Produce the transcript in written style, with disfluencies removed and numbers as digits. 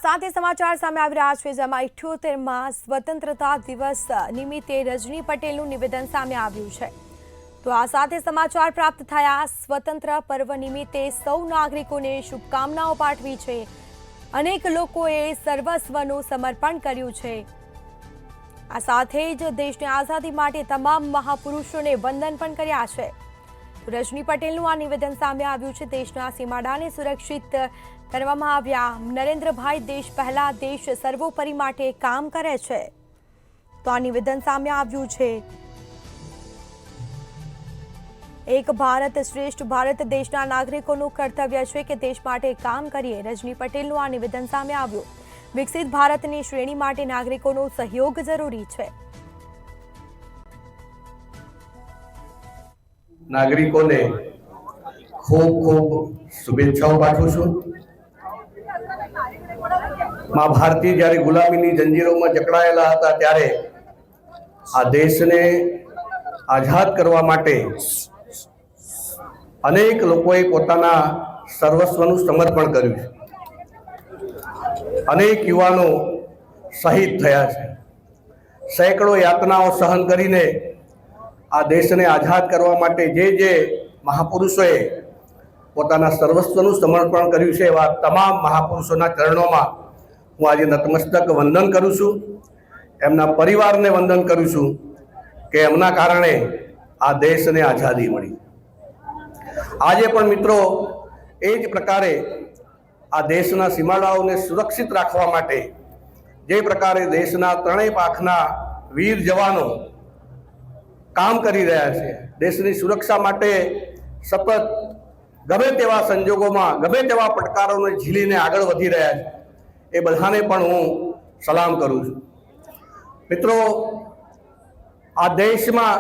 સાથે સમાચાર સામે આવી રહ્યા છે, જેમાં 78માં સ્વતંત્રતા દિવસ નિમિત્તે રજની પટેલનું નિવેદન સામે આવ્યું છે। તો આ સાથે સમાચાર પ્રાપ્ત થયા। સ્વતંત્ર પર્વ નિમિત્તે સૌ નાગરિકોને શુભકામનાઓ પાઠવી છે। અનેક લોકોએ સર્વસ્વનું સમર્પણ કર્યું છે। આ સાથે જ દેશની આઝાદી માટે તમામ મહાપુરુષોને વંદન પણ કર્યા છે। રજની પટેલનું આ નિવેદન સામે આવ્યું છે। દેશના સીમાડાને સુરક્ષિત કરવામાં આવ્યા। નરેન્દ્રભાઈ દેશ પહેલા, દેશ સર્વોપરી માટે કામ કરે છે। તો આ નિવેદન સામે આવ્યું છે। એક ભારત શ્રેષ્ઠ ભારત દેશના નાગરિકોનું કર્તવ્ય છે કે દેશ માટે કામ કરીએ। રજની પટેલનું આ નિવેદન સામે આવ્યું। વિકસિત ભારતની શ્રેણી માટે નાગરિકોનો સહયોગ જરૂરી છે। નાગરિકોને ખૂબ ખૂબ શુભેચ્છાઓ પાઠવું છું। માં ભારતી જ્યારે ગુલામીની જંજીરોમાં જકડાયેલા હતા ત્યારે આ દેશને આઝાદ કરવા માટે અનેક લોકોએ પોતાના સર્વસ્વનું સમર્પણ કર્યું છે। અનેક યુવાનો શહીદ થયા છે। સેંકડો યાતનાઓ સહન કરીને આ દેશને આઝાદ કરવા માટે જે મહાપુરુષોએ પોતાના સર્વસ્વનું સમર્પણ કર્યું છે, એવા તમામ મહાપુરુષોના ચરણોમાં હું આજે નતમસ્તક વંદન કરું છું। એમના પરિવારને વંદન કરું છું કે એમના કારણે આ દેશને આઝાદી મળી। આજે પણ મિત્રો એ જ પ્રકારે આ દેશના સીમાડાઓને સુરક્ષિત રાખવા માટે જે પ્રકારે દેશના ત્રણેય પાંખના વીર જવાનો કામ કરી રહ્યા છે, દેશની સુરક્ષા માટે સતત ગમે તેવા સંજોગોમાં ગમે તેવા પડકારોને ઝીલીને આગળ વધી રહ્યા છે, એ બધાને પણ હું સલામ કરું છું। મિત્રો, આ દેશમાં